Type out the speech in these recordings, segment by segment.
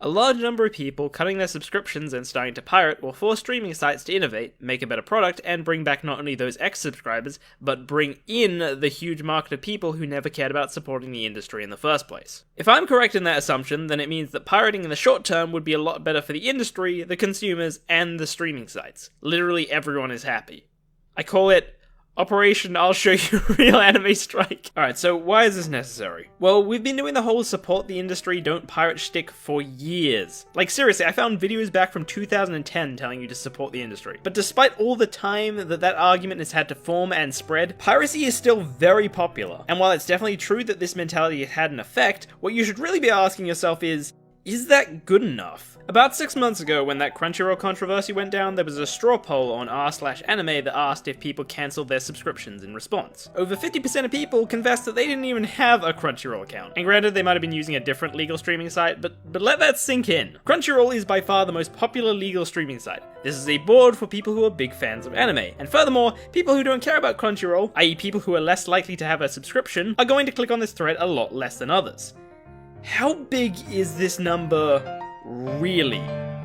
A large number of people cutting their subscriptions and starting to pirate will force streaming sites to innovate, make a better product, and bring back not only those ex-subscribers, but bring in the huge market of people who never cared about supporting the industry in the first place. If I'm correct in that assumption, then it means that pirating in the short term would be a lot better for the industry, the consumers, and the streaming sites. Literally everyone is happy. I call it Operation I'll Show You Real Anime Strike. Alright, so why is this necessary? Well, we've been doing the whole support the industry, don't pirate shtick for years. Like seriously, I found videos back from 2010 telling you to support the industry. But despite all the time that argument has had to form and spread, piracy is still very popular. And while it's definitely true that this mentality has had an effect, what you should really be asking yourself is that good enough? About 6 months ago, when that Crunchyroll controversy went down, there was a straw poll on r/anime that asked if people cancelled their subscriptions in response. Over 50% of people confessed that they didn't even have a Crunchyroll account. And granted, they might have been using a different legal streaming site, but let that sink in. Crunchyroll is by far the most popular legal streaming site. This is a board for people who are big fans of anime. And furthermore, people who don't care about Crunchyroll, i.e. people who are less likely to have a subscription, are going to click on this thread a lot less than others. How big is this number really?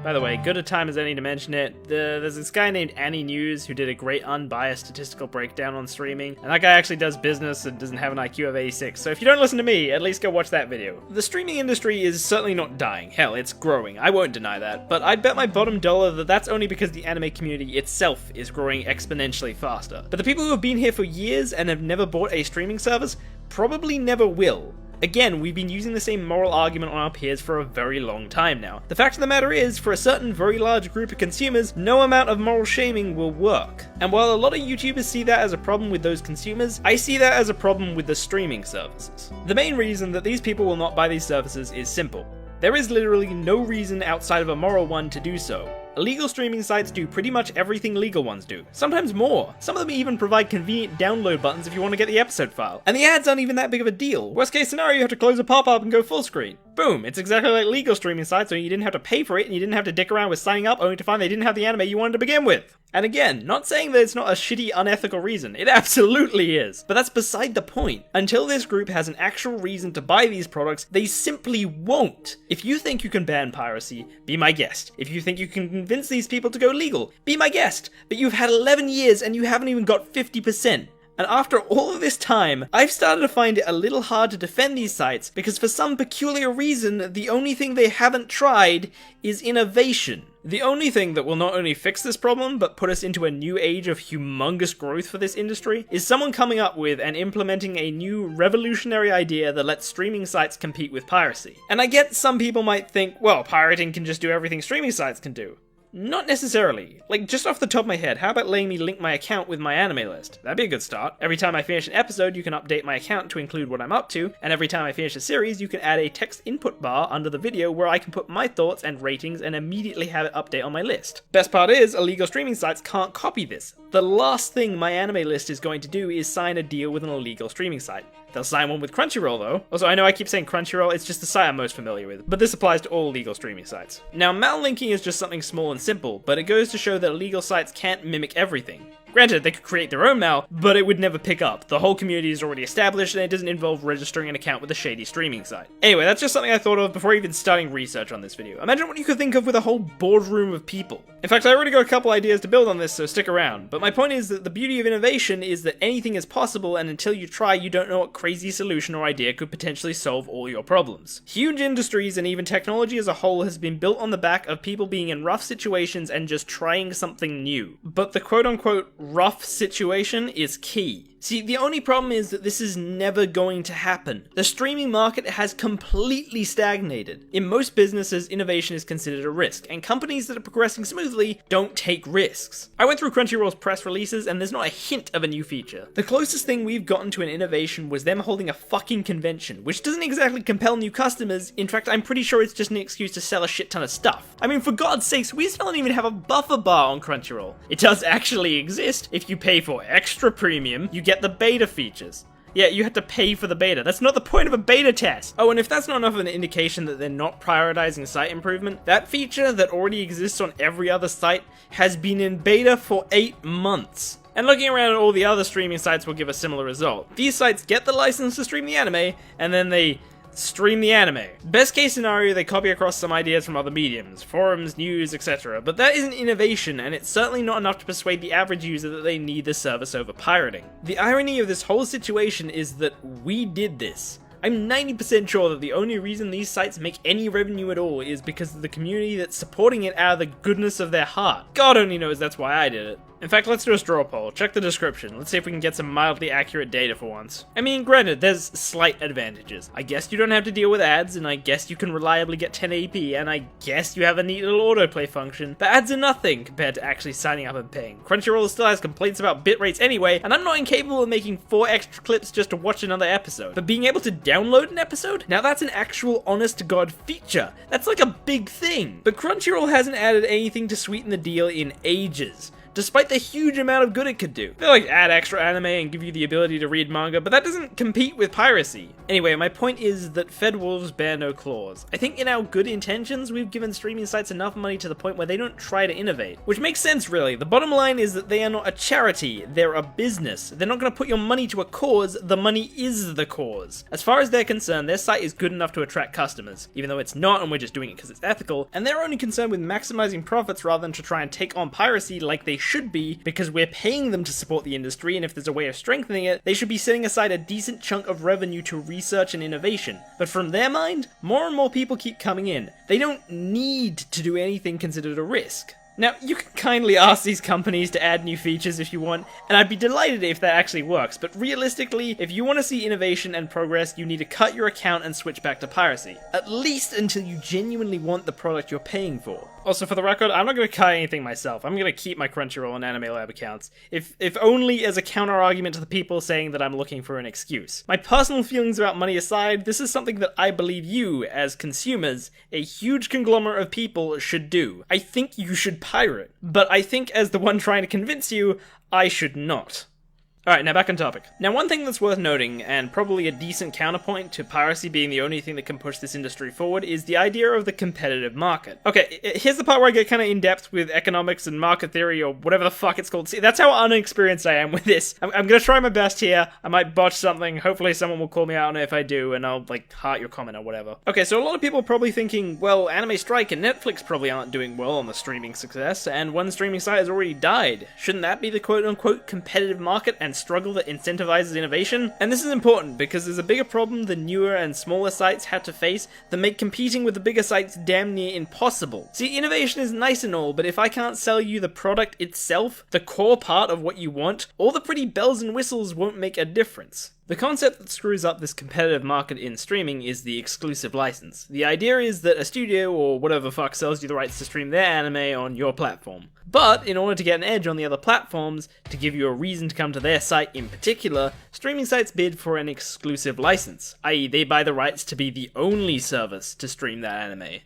By the way, good a time as any to mention it, there's this guy named Aninews who did a great unbiased statistical breakdown on streaming, and that guy actually does business and doesn't have an IQ of 86, so if you don't listen to me, at least go watch that video. The streaming industry is certainly not dying, hell, it's growing, I won't deny that, but I'd bet my bottom dollar that that's only because the anime community itself is growing exponentially faster. But the people who have been here for years and have never bought a streaming service probably never will. Again, we've been using the same moral argument on our peers for a very long time now. The fact of the matter is, for a certain very large group of consumers, no amount of moral shaming will work. And while a lot of YouTubers see that as a problem with those consumers, I see that as a problem with the streaming services. The main reason that these people will not buy these services is simple. There is literally no reason outside of a moral one to do so. Illegal streaming sites do pretty much everything legal ones do. Sometimes more. Some of them even provide convenient download buttons if you want to get the episode file. And the ads aren't even that big of a deal. Worst case scenario, you have to close a pop-up and go full screen. Boom, it's exactly like legal streaming sites where you didn't have to pay for it and you didn't have to dick around with signing up only to find they didn't have the anime you wanted to begin with. And again, not saying that it's not a shitty, unethical reason. It absolutely is. But that's beside the point. Until this group has an actual reason to buy these products, they simply won't. If you think you can ban piracy, be my guest. If you think you can convince these people to go legal, be my guest. But you've had 11 years and you haven't even got 50%. And after all of this time, I've started to find it a little hard to defend these sites because for some peculiar reason, the only thing they haven't tried is innovation. The only thing that will not only fix this problem, but put us into a new age of humongous growth for this industry, is someone coming up with and implementing a new revolutionary idea that lets streaming sites compete with piracy. And I get some people might think, well, pirating can just do everything streaming sites can do. Not necessarily. Like, just off the top of my head, how about letting me link my account with my anime list? That'd be a good start. Every time I finish an episode, you can update my account to include what I'm up to, and every time I finish a series, you can add a text input bar under the video where I can put my thoughts and ratings and immediately have it update on my list. Best part is, illegal streaming sites can't copy this. The last thing my anime list is going to do is sign a deal with an illegal streaming site. They'll sign one with Crunchyroll though. Also, I know I keep saying Crunchyroll, it's just the site I'm most familiar with, but this applies to all legal streaming sites. Now, mallinking is just something small and simple, but it goes to show that illegal sites can't mimic everything. Granted, they could create their own mal, but it would never pick up. The whole community is already established, and it doesn't involve registering an account with a shady streaming site. Anyway, that's just something I thought of before even starting research on this video. Imagine what you could think of with a whole boardroom of people. In fact, I already got a couple ideas to build on this, so stick around. But my point is that the beauty of innovation is that anything is possible, and until you try, you don't know what crazy solution or idea could potentially solve all your problems. Huge industries and even technology as a whole has been built on the back of people being in rough situations and just trying something new. But the quote-unquote rough situation is key. See, the only problem is that this is never going to happen. The streaming market has completely stagnated. In most businesses, innovation is considered a risk, and companies that are progressing smoothly don't take risks. I went through Crunchyroll's press releases, and there's not a hint of a new feature. The closest thing we've gotten to an innovation was them holding a fucking convention, which doesn't exactly compel new customers. In fact, I'm pretty sure it's just an excuse to sell a shit ton of stuff. I mean, for God's sakes, we still don't even have a buffer bar on Crunchyroll. It does actually exist. If you pay for extra premium, you get the beta features. Yeah, you have to pay for the beta. That's not the point of a beta test. Oh, and if that's not enough of an indication that they're not prioritizing site improvement, that feature that already exists on every other site has been in beta for 8 months. And looking around at all the other streaming sites will give a similar result. These sites get the license to stream the anime, and then they stream the anime. Best case scenario, they copy across some ideas from other mediums, forums, news, etc. But that isn't innovation, and it's certainly not enough to persuade the average user that they need the service over pirating. The irony of this whole situation is that we did this. I'm 90% sure that the only reason these sites make any revenue at all is because of the community that's supporting it out of the goodness of their heart. God only knows that's why I did it. In fact, let's do a straw poll. Check the description. Let's see if we can get some mildly accurate data for once. I mean, granted, there's slight advantages. I guess you don't have to deal with ads, and I guess you can reliably get 1080p, and I guess you have a neat little autoplay function, but ads are nothing compared to actually signing up and paying. Crunchyroll still has complaints about bit rates anyway, and I'm not incapable of making 4 extra clips just to watch another episode. But being able to download an episode? Now that's an actual honest-to-God feature. That's like a big thing. But Crunchyroll hasn't added anything to sweeten the deal in ages, despite the huge amount of good it could do. They like add extra anime and give you the ability to read manga, but that doesn't compete with piracy. Anyway, my point is that fed wolves bear no claws. I think in our good intentions, we've given streaming sites enough money to the point where they don't try to innovate. Which makes sense, really. The bottom line is that they are not a charity, they're a business. They're not going to put your money to a cause, the money is the cause. As far as they're concerned, their site is good enough to attract customers, even though it's not and we're just doing it because it's ethical, and they're only concerned with maximizing profits rather than to try and take on piracy like they should be, because we're paying them to support the industry, and if there's a way of strengthening it, they should be setting aside a decent chunk of revenue to research and innovation. But from their mind, more and more people keep coming in. They don't need to do anything considered a risk. Now, you can kindly ask these companies to add new features if you want, and I'd be delighted if that actually works, but realistically, if you want to see innovation and progress, you need to cut your account and switch back to piracy. At least until you genuinely want the product you're paying for. Also, for the record, I'm not going to cut anything myself. I'm going to keep my Crunchyroll and Anime Lab accounts, if only as a counter-argument to the people saying that I'm looking for an excuse. My personal feelings about money aside, this is something that I believe you, as consumers, a huge conglomerate of people, should do. I think you should pirate, but I think as the one trying to convince you, I should not. Alright, now back on topic. Now one thing that's worth noting, and probably a decent counterpoint to piracy being the only thing that can push this industry forward, is the idea of the competitive market. Okay, here's the part where I get kind of in-depth with economics and market theory, or whatever the fuck it's called. See, that's how unexperienced I am with this. I'm gonna try my best here. I might botch something. Hopefully someone will call me out on it if I do, and I'll, like, heart your comment or whatever. Okay, so a lot of people are probably thinking, well, Anime Strike and Netflix probably aren't doing well on the streaming success, and one streaming site has already died. Shouldn't that be the quote-unquote competitive market and struggle that incentivizes innovation? And this is important because there's a bigger problem the newer and smaller sites have to face that make competing with the bigger sites damn near impossible. See, innovation is nice and all, but if I can't sell you the product itself, the core part of what you want, all the pretty bells and whistles won't make a difference. The concept that screws up this competitive market in streaming is the exclusive license. The idea is that a studio or whatever the fuck sells you the rights to stream their anime on your platform. But in order to get an edge on the other platforms, to give you a reason to come to their site in particular, streaming sites bid for an exclusive license, i.e. they buy the rights to be the only service to stream that anime.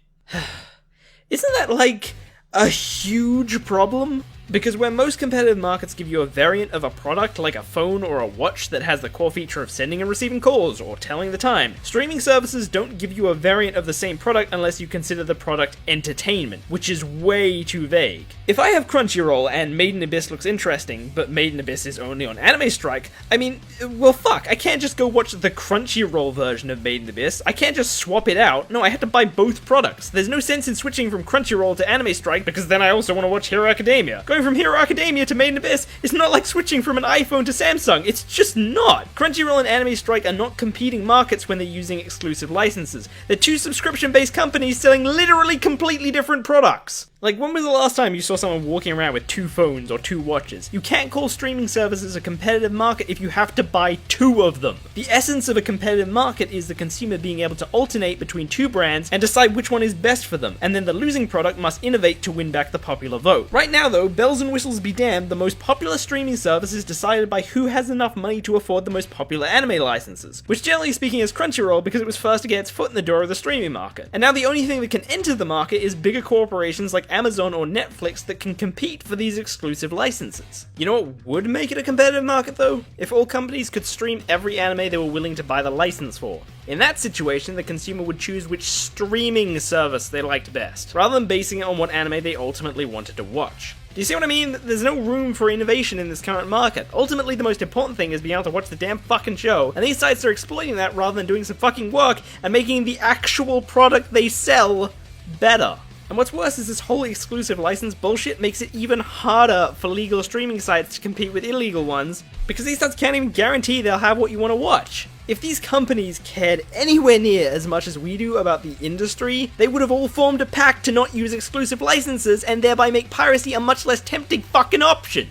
Isn't that like a huge problem? Because where most competitive markets give you a variant of a product like a phone or a watch that has the core feature of sending and receiving calls or telling the time, streaming services don't give you a variant of the same product unless you consider the product entertainment, which is way too vague. If I have Crunchyroll and Made in Abyss looks interesting, but Made in Abyss is only on Anime Strike, I mean, well fuck, I can't just go watch the Crunchyroll version of Made in Abyss, I can't just swap it out, no, I have to buy both products. There's no sense in switching from Crunchyroll to Anime Strike because then I also want to watch Hero Academia. Going from Hero Academia to Made in Abyss is not like switching from an iPhone to Samsung. It's just not. Crunchyroll and Anime Strike are not competing markets when they're using exclusive licenses. They're two subscription-based companies selling literally completely different products. Like, when was the last time you saw someone walking around with 2 phones or 2 watches? You can't call streaming services a competitive market if you have to buy 2 of them. The essence of a competitive market is the consumer being able to alternate between 2 brands and decide which one is best for them, and then the losing product must innovate to win back the popular vote. Right now though, bells and whistles be damned, the most popular streaming service is decided by who has enough money to afford the most popular anime licenses, which generally speaking is Crunchyroll because it was first to get its foot in the door of the streaming market. And now the only thing that can enter the market is bigger corporations like Amazon or Netflix that can compete for these exclusive licenses. You know what would make it a competitive market though? If all companies could stream every anime they were willing to buy the license for. In that situation, the consumer would choose which streaming service they liked best, rather than basing it on what anime they ultimately wanted to watch. Do you see what I mean? There's no room for innovation in this current market. Ultimately, the most important thing is being able to watch the damn fucking show, and these sites are exploiting that rather than doing some fucking work and making the actual product they sell better. And what's worse is this whole exclusive license bullshit makes it even harder for legal streaming sites to compete with illegal ones, because these sites can't even guarantee they'll have what you want to watch. If these companies cared anywhere near as much as we do about the industry, they would have all formed a pact to not use exclusive licenses and thereby make piracy a much less tempting fucking option.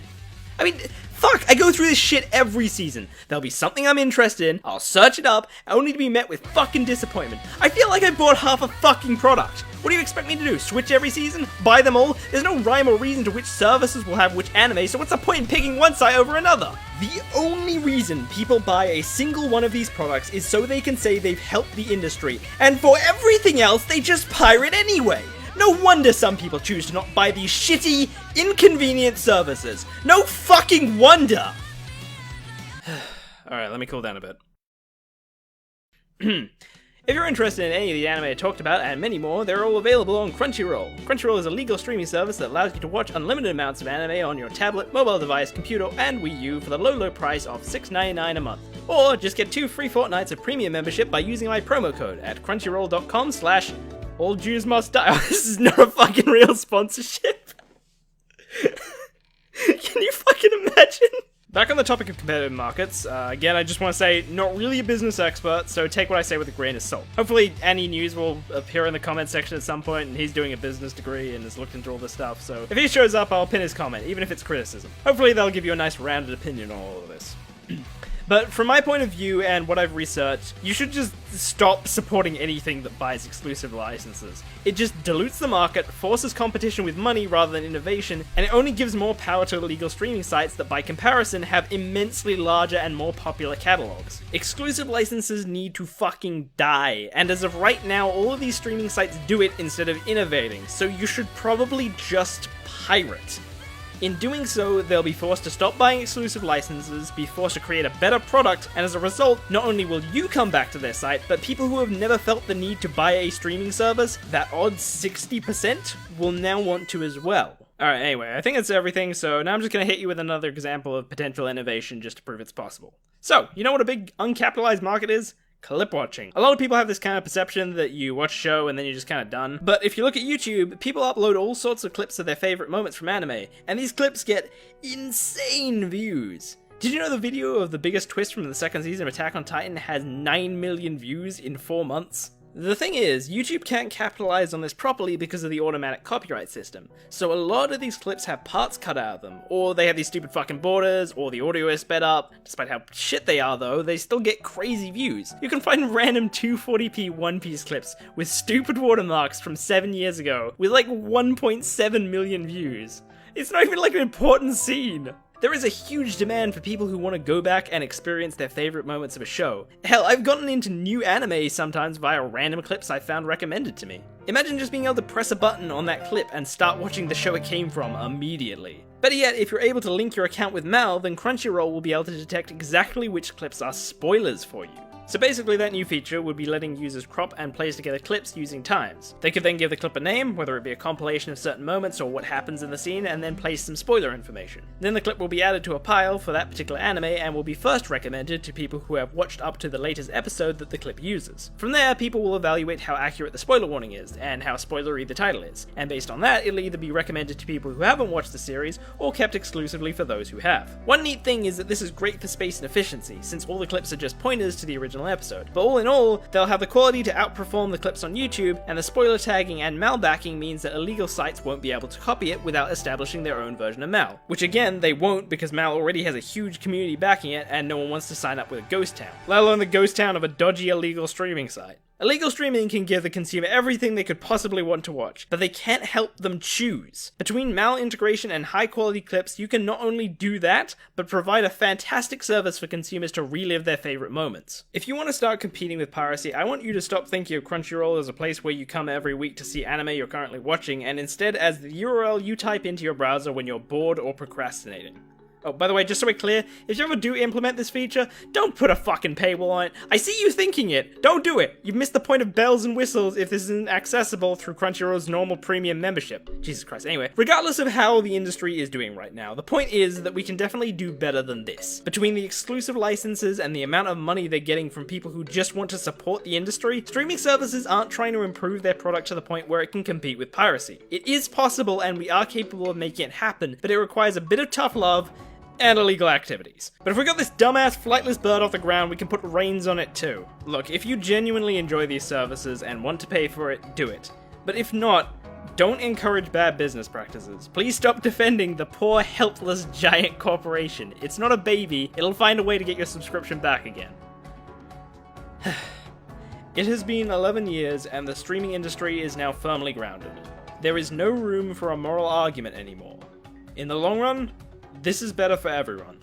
I mean, fuck, I go through this shit every season. There'll be something I'm interested in, I'll search it up, only to be met with fucking disappointment. I feel like I bought half a fucking product. What do you expect me to do? Switch every season? Buy them all? There's no rhyme or reason to which services will have which anime, so what's the point in picking one site over another? The only reason people buy a single one of these products is so they can say they've helped the industry, and for everything else, they just pirate anyway. No wonder some people choose to not buy these shitty, inconvenient services. No fucking wonder! Alright, let me cool down a bit. If you're interested in any of the anime I talked about and many more, they're all available on Crunchyroll. Crunchyroll is a legal streaming service that allows you to watch unlimited amounts of anime on your tablet, mobile device, computer, and Wii U for the low price of $6.99 a month. Or just get 2 free fortnights of premium membership by using my promo code at crunchyroll.com/all Jews must die. Oh, this is not a fucking real sponsorship. Can you fucking imagine? Back on the topic of competitive markets, again, I just want to say, not really a business expert, so take what I say with a grain of salt. Hopefully, Aninews will appear in the comment section at some point, and he's doing a business degree and has looked into all this stuff, so if he shows up, I'll pin his comment, even if it's criticism. Hopefully, they'll give you a nice rounded opinion on all of this. But from my point of view and what I've researched, you should just stop supporting anything that buys exclusive licenses. It just dilutes the market, forces competition with money rather than innovation, and it only gives more power to illegal streaming sites that by comparison have immensely larger and more popular catalogs. Exclusive licenses need to fucking die, and as of right now, all of these streaming sites do it instead of innovating, so you should probably just pirate. In doing so, they'll be forced to stop buying exclusive licenses, be forced to create a better product, and as a result, not only will you come back to their site, but people who have never felt the need to buy a streaming service, that odd 60%, will now want to as well. Alright, anyway, I think that's everything, so now I'm just gonna hit you with another example of potential innovation just to prove it's possible. So, you know what a big uncapitalized market is? Clip watching. A lot of people have this kind of perception that you watch a show and then you're just kind of done. But if you look at YouTube, people upload all sorts of clips of their favorite moments from anime, and these clips get insane views. Did you know the video of the biggest twist from the second season of Attack on Titan has 9 million views in 4 months? The thing is, YouTube can't capitalize on this properly because of the automatic copyright system, so a lot of these clips have parts cut out of them, or they have these stupid fucking borders, or the audio is sped up. Despite how shit they are though, they still get crazy views. You can find random 240p One Piece clips with stupid watermarks from 7 years ago, with like 1.7 million views. It's not even like an important scene. There is a huge demand for people who want to go back and experience their favorite moments of a show. Hell, I've gotten into new anime sometimes via random clips I found recommended to me. Imagine just being able to press a button on that clip and start watching the show it came from immediately. Better yet, if you're able to link your account with Mal, then Crunchyroll will be able to detect exactly which clips are spoilers for you. So basically that new feature would be letting users crop and place together clips using times. They could then give the clip a name, whether it be a compilation of certain moments or what happens in the scene, and then place some spoiler information. Then the clip will be added to a pile for that particular anime and will be first recommended to people who have watched up to the latest episode that the clip uses. From there, people will evaluate how accurate the spoiler warning is, and how spoilery the title is, and based on that, it'll either be recommended to people who haven't watched the series, or kept exclusively for those who have. One neat thing is that this is great for space and efficiency, since all the clips are just pointers to the original episode, but all in all, they'll have the quality to outperform the clips on YouTube, and the spoiler tagging and mal backing means that illegal sites won't be able to copy it without establishing their own version of mal. Which again, they won't because mal already has a huge community backing it and no one wants to sign up with a ghost town, let alone the ghost town of a dodgy illegal streaming site. Illegal streaming can give the consumer everything they could possibly want to watch, but they can't help them choose. Between mal integration and high quality clips, you can not only do that, but provide a fantastic service for consumers to relive their favorite moments. If you want to start competing with piracy, I want you to stop thinking of Crunchyroll as a place where you come every week to see anime you're currently watching, and instead as the URL you type into your browser when you're bored or procrastinating. Oh, by the way, just so we're clear, if you ever do implement this feature, don't put a fucking paywall on it. I see you thinking it. Don't do it. You've missed the point of bells and whistles if this isn't accessible through Crunchyroll's normal premium membership. Jesus Christ. Anyway, regardless of how the industry is doing right now, the point is that we can definitely do better than this. Between the exclusive licenses and the amount of money they're getting from people who just want to support the industry, streaming services aren't trying to improve their product to the point where it can compete with piracy. It is possible and we are capable of making it happen, but it requires a bit of tough love and illegal activities. But if we got this dumbass flightless bird off the ground, we can put reins on it too. Look, if you genuinely enjoy these services and want to pay for it, do it. But if not, don't encourage bad business practices. Please stop defending the poor, helpless, giant corporation. It's not a baby, it'll find a way to get your subscription back again. It has been 11 years and the streaming industry is now firmly grounded. There is no room for a moral argument anymore. In the long run, this is better for everyone.